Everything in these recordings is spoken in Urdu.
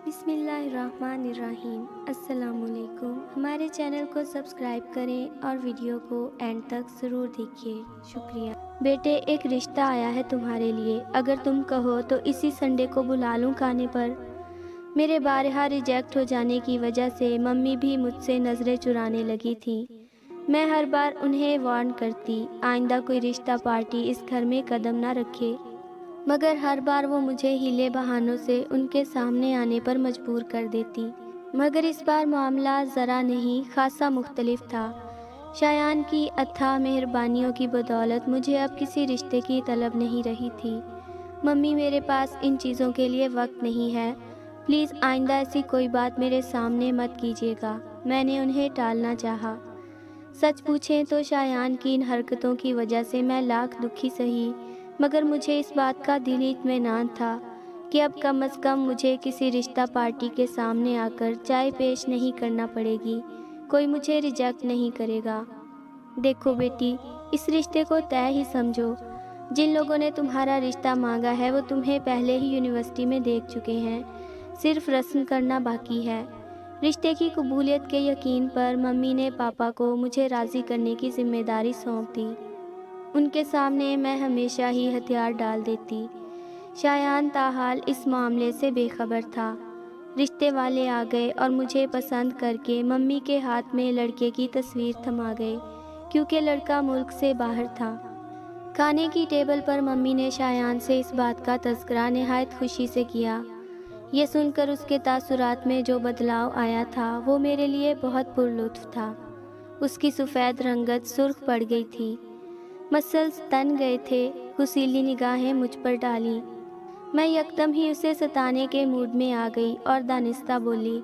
بسم اللہ الرحمن الرحیم۔ السلام علیکم۔ ہمارے چینل کو سبسکرائب کریں اور ویڈیو کو اینڈ تک ضرور دیکھیے، شکریہ۔ بیٹے، ایک رشتہ آیا ہے تمہارے لیے، اگر تم کہو تو اسی سنڈے کو بلا لوں کھانے پر۔ میرے بارہا ریجیکٹ ہو جانے کی وجہ سے ممی بھی مجھ سے نظریں چرانے لگی تھیں۔ میں ہر بار انہیں وارن کرتی آئندہ کوئی رشتہ پارٹی اس گھر میں قدم نہ رکھے، مگر ہر بار وہ مجھے ہیلے بہانوں سے ان کے سامنے آنے پر مجبور کر دیتی۔ مگر اس بار معاملہ ذرا نہیں خاصا مختلف تھا۔ شایان کی اتھاہ مہربانیوں کی بدولت مجھے اب کسی رشتے کی طلب نہیں رہی تھی۔ ممی، میرے پاس ان چیزوں کے لیے وقت نہیں ہے، پلیز آئندہ ایسی کوئی بات میرے سامنے مت کیجیے گا۔ میں نے انہیں ٹالنا چاہا۔ سچ پوچھیں تو شایان کی ان حرکتوں کی وجہ سے میں لاکھ دکھی سہی، مگر مجھے اس بات کا دلی اطمینان تھا کہ اب کم از کم مجھے کسی رشتہ پارٹی کے سامنے آ کر چائے پیش نہیں کرنا پڑے گی، کوئی مجھے ریجیکٹ نہیں کرے گا۔ دیکھو بیٹی، اس رشتے کو طے ہی سمجھو۔ جن لوگوں نے تمہارا رشتہ مانگا ہے وہ تمہیں پہلے ہی یونیورسٹی میں دیکھ چکے ہیں، صرف رسم کرنا باقی ہے۔ رشتے کی قبولیت کے یقین پر ممی نے پاپا کو مجھے راضی کرنے کی ذمہ داری سونپ دی۔ ان کے سامنے میں ہمیشہ ہی ہتھیار ڈال دیتی۔ شایان تاحال اس معاملے سے بے خبر تھا۔ رشتے والے آ گئے اور مجھے پسند کر کے ممی کے ہاتھ میں لڑکے کی تصویر تھما گئے، کیونکہ لڑکا ملک سے باہر تھا۔ کھانے کی ٹیبل پر ممی نے شایان سے اس بات کا تذکرہ نہایت خوشی سے کیا۔ یہ سن کر اس کے تاثرات میں جو بدلاؤ آیا تھا وہ میرے لیے بہت پرلطف تھا۔ اس کی سفید رنگت سرخ پڑ گئی تھی، مسلز تن گئے تھے، حسیلی نگاہیں مجھ پر ڈالیں۔ میں یکدم ہی اسے ستانے کے موڈ میں آ گئی اور دانستہ بولی،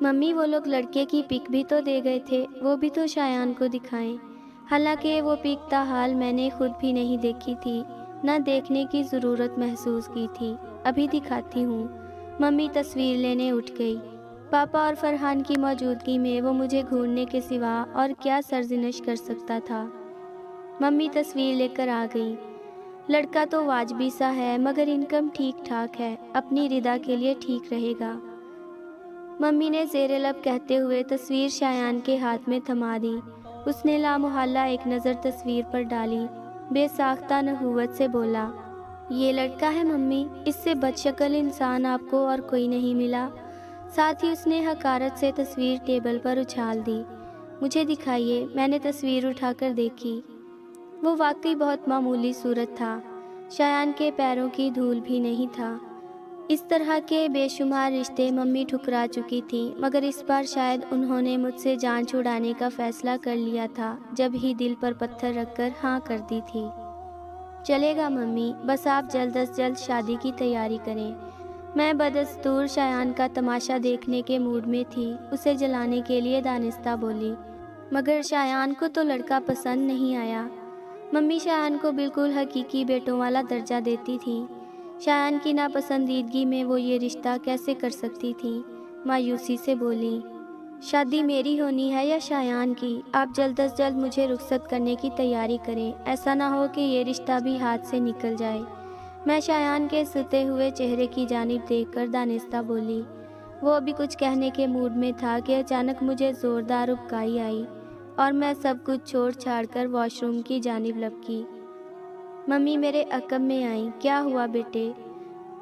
ممی وہ لوگ لڑکے کی پک بھی تو دے گئے تھے، وہ بھی تو شایان کو دکھائیں۔ حالانکہ وہ پک تاحال میں نے خود بھی نہیں دیکھی تھی، نہ دیکھنے کی ضرورت محسوس کی تھی۔ ابھی دکھاتی ہوں۔ ممی تصویر لینے اٹھ گئی۔ پاپا اور فرحان کی موجودگی میں وہ مجھے گھورنے کے سوا اور کیا سرزنش کر سکتا تھا۔ ممی تصویر لے کر آ گئی۔ لڑکا تو واجبی سا ہے، مگر انکم ٹھیک ٹھاک ہے، اپنی ردا کے لیے ٹھیک رہے گا۔ ممی نے زیر لب کہتے ہوئے تصویر شایان کے ہاتھ میں تھما دی۔ اس نے لامحالہ ایک نظر تصویر پر ڈالی، بے ساختہ نخوت سے بولا، یہ لڑکا ہے ممی، اس سے بد شکل انسان آپ کو اور کوئی نہیں ملا۔ ساتھ ہی اس نے حقارت سے تصویر ٹیبل پر اچھال دی۔ مجھے دکھائیے۔ میں نے تصویر اٹھا کر دیکھی۔ وہ واقعی بہت معمولی صورت تھا، شایان کے پیروں کی دھول بھی نہیں تھا۔ اس طرح کے بے شمار رشتے ممی ٹھکرا چکی تھیں، مگر اس بار شاید انہوں نے مجھ سے جان چھڑانے کا فیصلہ کر لیا تھا، جب ہی دل پر پتھر رکھ کر ہاں کر دی تھی۔ چلے گا ممی، بس آپ جلد از جلد شادی کی تیاری کریں۔ میں بدستور شایان کا تماشا دیکھنے کے موڈ میں تھی، اسے جلانے کے لیے دانستہ بولی، مگر شایان کو تو لڑکا پسند نہیں آیا۔ ممی شایان کو بالکل حقیقی بیٹوں والا درجہ دیتی تھیں۔ شایان کی ناپسندیدگی میں وہ یہ رشتہ کیسے کر سکتی تھیں؟ مایوسی سے بولی، شادی میری ہونی ہے یا شایان کی؟ آپ جلد از جلد مجھے رخصت کرنے کی تیاری کریں، ایسا نہ ہو کہ یہ رشتہ بھی ہاتھ سے نکل جائے۔ میں شایان کے ستے ہوئے چہرے کی جانب دیکھ کر دانستہ بولی۔ وہ ابھی کچھ کہنے کے موڈ میں تھا کہ اچانک مجھے زوردار ابکائی آئی اور میں سب کچھ چھوڑ چھاڑ کر واش روم کی جانب لپکی۔ ممی میرے عقب میں آئیں۔ کیا ہوا بیٹے؟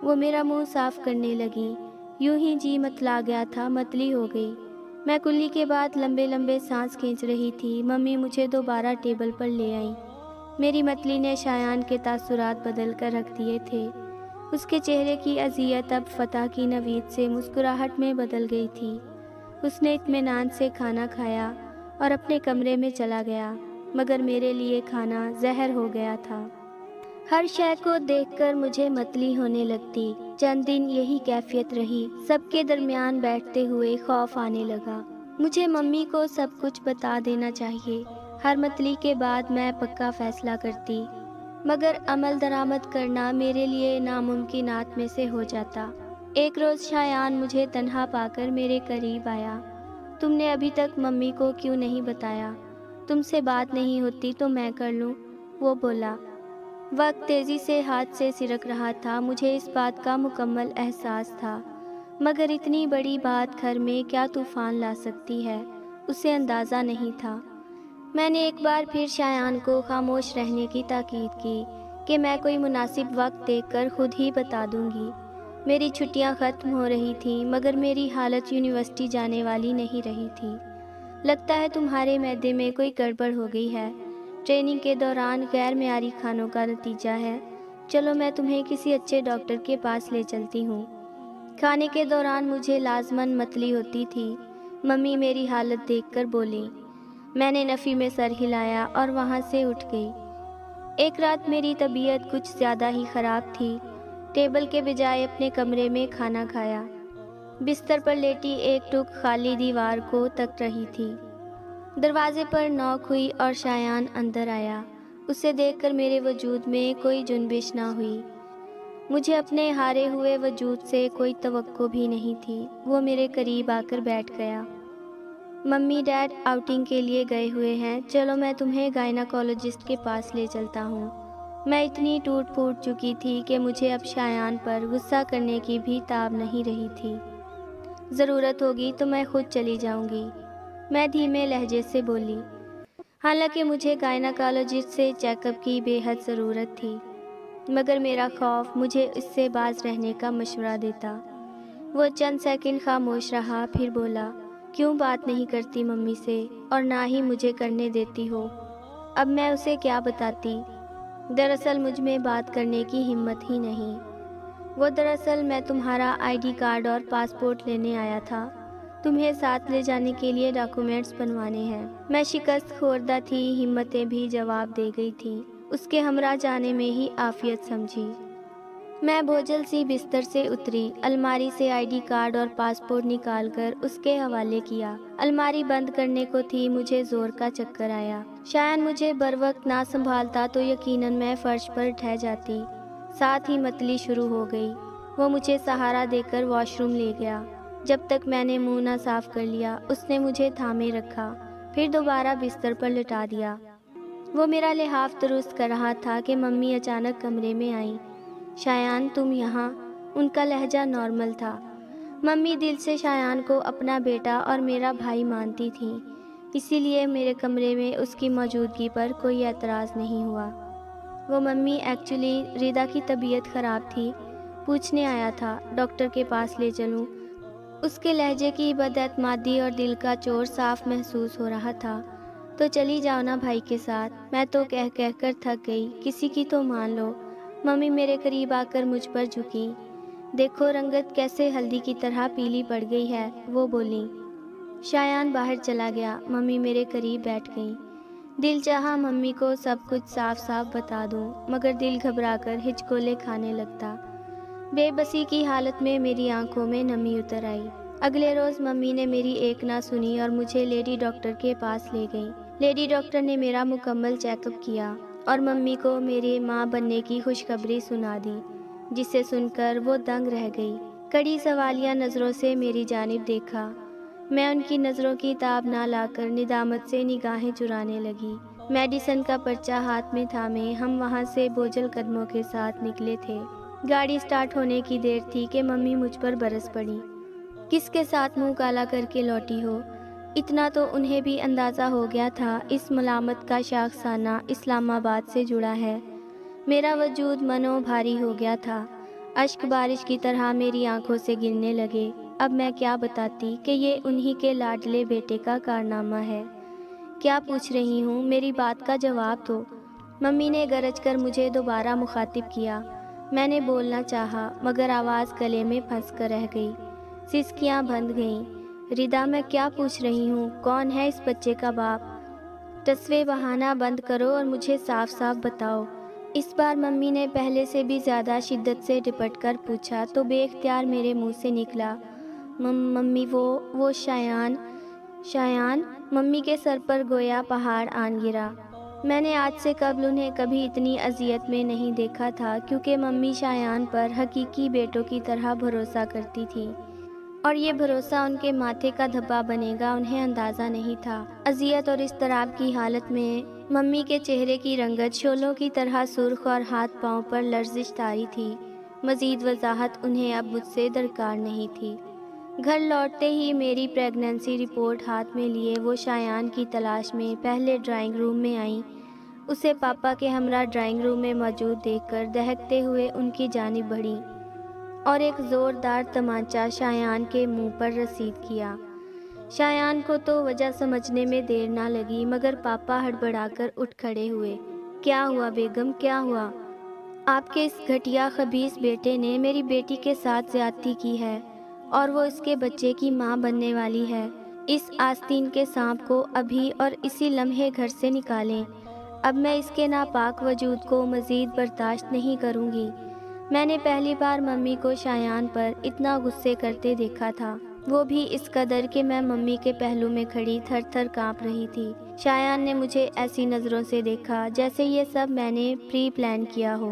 وہ میرا منہ صاف کرنے لگیں۔ یوں ہی جی متلا گیا تھا، متلی ہو گئی۔ میں کلی کے بعد لمبے لمبے سانس کھینچ رہی تھی۔ ممی مجھے دوبارہ ٹیبل پر لے آئیں۔ میری متلی نے شایان کے تاثرات بدل کر رکھ دیے تھے۔ اس کے چہرے کی اذیت اب فتح کی نوید سے مسکراہٹ میں بدل گئی تھی۔ اس نے اطمینان سے کھانا کھایا اور اپنے کمرے میں چلا گیا، مگر میرے لیے کھانا زہر ہو گیا تھا۔ ہر شے کو دیکھ کر مجھے متلی ہونے لگتی۔ چند دن یہی کیفیت رہی۔ سب کے درمیان بیٹھتے ہوئے خوف آنے لگا۔ مجھے ممی کو سب کچھ بتا دینا چاہیے۔ ہر متلی کے بعد میں پکا فیصلہ کرتی، مگر عمل درآمد کرنا میرے لیے ناممکنات میں سے ہو جاتا۔ ایک روز شایان مجھے تنہا پا کر میرے قریب آیا۔ تم نے ابھی تک ممی کو کیوں نہیں بتایا؟ تم سے بات نہیں ہوتی تو میں کر لوں، وہ بولا۔ وقت تیزی سے ہاتھ سے سرک رہا تھا، مجھے اس بات کا مکمل احساس تھا، مگر اتنی بڑی بات گھر میں کیا طوفان لا سکتی ہے، اسے اندازہ نہیں تھا۔ میں نے ایک بار پھر شایان کو خاموش رہنے کی تاکید کی کہ میں کوئی مناسب وقت دیکھ کر خود ہی بتا دوں گی۔ میری چھٹیاں ختم ہو رہی تھیں مگر میری حالت یونیورسٹی جانے والی نہیں رہی تھی۔ لگتا ہے تمہارے معدے میں کوئی گڑبڑ ہو گئی ہے، ٹریننگ کے دوران غیر معیاری کھانوں کا نتیجہ ہے۔ چلو میں تمہیں کسی اچھے ڈاکٹر کے پاس لے چلتی ہوں۔ کھانے کے دوران مجھے لازماً متلی ہوتی تھی۔ ممی میری حالت دیکھ کر بولی۔ میں نے نفی میں سر ہلایا اور وہاں سے اٹھ گئی۔ ایک رات میری طبیعت کچھ زیادہ ہی خراب تھی۔ ٹیبل کے بجائے اپنے کمرے میں کھانا کھایا۔ بستر پر لیٹی ایک ٹک خالی دیوار کو تک رہی تھی۔ دروازے پر نوک ہوئی اور شایان اندر آیا۔ اسے دیکھ کر میرے وجود میں کوئی جنبش نہ ہوئی۔ مجھے اپنے ہارے ہوئے وجود سے کوئی توقع بھی نہیں تھی۔ وہ میرے قریب آ کر بیٹھ گیا۔ ممی ڈیڈ آؤٹنگ کے لیے گئے ہوئے ہیں، چلو میں تمہیں گائناکولوجسٹ کے پاس لے چلتا ہوں۔ میں اتنی ٹوٹ پھوٹ چکی تھی کہ مجھے اب شایان پر غصہ کرنے کی بھی تاب نہیں رہی تھی۔ ضرورت ہوگی تو میں خود چلی جاؤں گی، میں دھیمے لہجے سے بولی، حالانکہ مجھے گائناکولوجسٹ سے چیک اپ کی بے حد ضرورت تھی، مگر میرا خوف مجھے اس سے باز رہنے کا مشورہ دیتا۔ وہ چند سیکنڈ خاموش رہا، پھر بولا، کیوں بات نہیں کرتی ممی سے اور نہ ہی مجھے کرنے دیتی ہو؟ اب میں اسے کیا بتاتی؟ دراصل مجھ میں بات کرنے کی ہمت ہی نہیں۔ وہ دراصل میں تمہارا آئی ڈی کارڈ اور پاسپورٹ لینے آیا تھا، تمہیں ساتھ لے جانے کے لیے ڈاکومنٹس بنوانے ہیں۔ میں شکست خوردہ تھی، ہمتیں بھی جواب دے گئی تھیں، اس کے ہمراہ جانے میں ہی عافیت سمجھی۔ میں بوجھل سی بستر سے اتری، الماری سے آئی ڈی کارڈ اور پاسپورٹ نکال کر اس کے حوالے کیا۔ الماری بند کرنے کو تھی، مجھے زور کا چکر آیا۔ شاید مجھے بروقت نہ سنبھالتا تو یقیناً میں فرش پر ڈھہ جاتی۔ ساتھ ہی متلی شروع ہو گئی۔ وہ مجھے سہارا دے کر واش روم لے گیا۔ جب تک میں نے منہ نہ صاف کر لیا اس نے مجھے تھامے رکھا، پھر دوبارہ بستر پر لٹا دیا۔ وہ میرا لحاف درست کر رہا تھا کہ ممی اچانک کمرے میں آئیں۔ شایان تم یہاں؟ ان کا لہجہ نارمل تھا۔ ممی دل سے شایان کو اپنا بیٹا اور میرا بھائی مانتی تھیں، اسی لیے میرے کمرے میں اس کی موجودگی پر کوئی اعتراض نہیں ہوا۔ وہ ممی ایکچولی ریدا کی طبیعت خراب تھی، پوچھنے آیا تھا ڈاکٹر کے پاس لے چلوں۔ اس کے لہجے کی بد اعتمادی اور دل کا چور صاف محسوس ہو رہا تھا۔ تو چلی جاؤ نا بھائی کے ساتھ، میں تو کہہ کر تھک گئی، کسی کی تو مان لو۔ ممی میرے قریب آ کر مجھ پر جھکی۔ دیکھو رنگت کیسے ہلدی کی طرح پیلی پڑ گئی ہے، وہ بولیں۔ شایان باہر چلا گیا، ممی میرے قریب بیٹھ گئیں۔ دل چاہا ممی کو سب کچھ صاف صاف بتا دوں، مگر دل گھبرا کر ہچکولے کھانے لگتا۔ بے بسی کی حالت میں میری آنکھوں میں نمی اتر آئی۔ اگلے روز ممی نے میری ایک نہ سنی اور مجھے لیڈی ڈاکٹر کے پاس لے گئیں۔ لیڈی ڈاکٹر نے میرا مکمل چیک اپ کیا اور ممی کو میرے ماں بننے کی خوشخبری سنا دی، جسے سن کر وہ دنگ رہ گئی۔ کڑی سوالیہ نظروں سے میری جانب دیکھا۔ میں ان کی نظروں کی تاب نہ لا کر ندامت سے نگاہیں چرانے لگی۔ میڈیسن کا پرچہ ہاتھ میں تھامے ہم وہاں سے بوجھل قدموں کے ساتھ نکلے تھے۔ گاڑی سٹارٹ ہونے کی دیر تھی کہ ممی مجھ پر برس پڑی۔ کس کے ساتھ منہ کالا کر کے لوٹی ہو؟ اتنا تو انہیں بھی اندازہ ہو گیا تھا اس ملامت کا شاخسانہ اسلام آباد سے جڑا ہے۔ میرا وجود منو بھاری ہو گیا تھا، اشک بارش کی طرح میری آنکھوں سے گرنے لگے۔ اب میں کیا بتاتی کہ یہ انہی کے لاڈلے بیٹے کا کارنامہ ہے؟ کیا پوچھ رہی ہوں، میری بات کا جواب دو۔ ممی نے گرج کر مجھے دوبارہ مخاطب کیا۔ میں نے بولنا چاہا مگر آواز گلے میں پھنس کر رہ گئی، سسکیاں بند گئیں۔ ریدا میں کیا پوچھ رہی ہوں، کون ہے اس بچے کا باپ؟ ٹسوے بہانا بند کرو اور مجھے صاف صاف بتاؤ۔ اس بار ممی نے پہلے سے بھی زیادہ شدت سے ڈپٹ کر پوچھا تو بے اختیار میرے منہ سے نکلا، ممی وہ شایان۔ ممی کے سر پر گویا پہاڑ آن گرا۔ میں نے آج سے قبل انہیں کبھی اتنی اذیت میں نہیں دیکھا تھا، کیونکہ ممی شایان پر حقیقی بیٹوں کی طرح بھروسہ کرتی تھی، اور یہ بھروسہ ان کے ماتھے کا دھبا بنے گا انہیں اندازہ نہیں تھا۔ اذیت اور اضطراب کی حالت میں ممی کے چہرے کی رنگت شعلوں کی طرح سرخ اور ہاتھ پاؤں پر لرزش طاری تھی۔ مزید وضاحت انہیں اب مجھ سے درکار نہیں تھی۔ گھر لوٹتے ہی میری پریگننسی رپورٹ ہاتھ میں لیے وہ شایان کی تلاش میں پہلے ڈرائنگ روم میں آئیں۔ اسے پاپا کے ہمراہ ڈرائنگ روم میں موجود دیکھ کر دہکتے ہوئے ان کی جانب بڑھیں اور ایک زوردار تمانچہ شایان کے منہ پر رسید کیا۔ شایان کو تو وجہ سمجھنے میں دیر نہ لگی، مگر پاپا ہڑبڑا کر اٹھ کھڑے ہوئے۔ کیا ہوا بیگم، کیا ہوا؟ آپ کے اس گھٹیا خبیث بیٹے نے میری بیٹی کے ساتھ زیادتی کی ہے اور وہ اس کے بچے کی ماں بننے والی ہے۔ اس آستین کے سانپ کو ابھی اور اسی لمحے گھر سے نکالیں۔ اب میں اس کے ناپاک وجود کو مزید برداشت نہیں کروں گی۔ میں نے پہلی بار ممی کو شایان پر اتنا غصے کرتے دیکھا تھا، وہ بھی اس قدر کہ میں ممی کے پہلو میں کھڑی تھر تھر کانپ رہی تھی۔ شایان نے مجھے ایسی نظروں سے دیکھا جیسے یہ سب میں نے پری پلان کیا ہو۔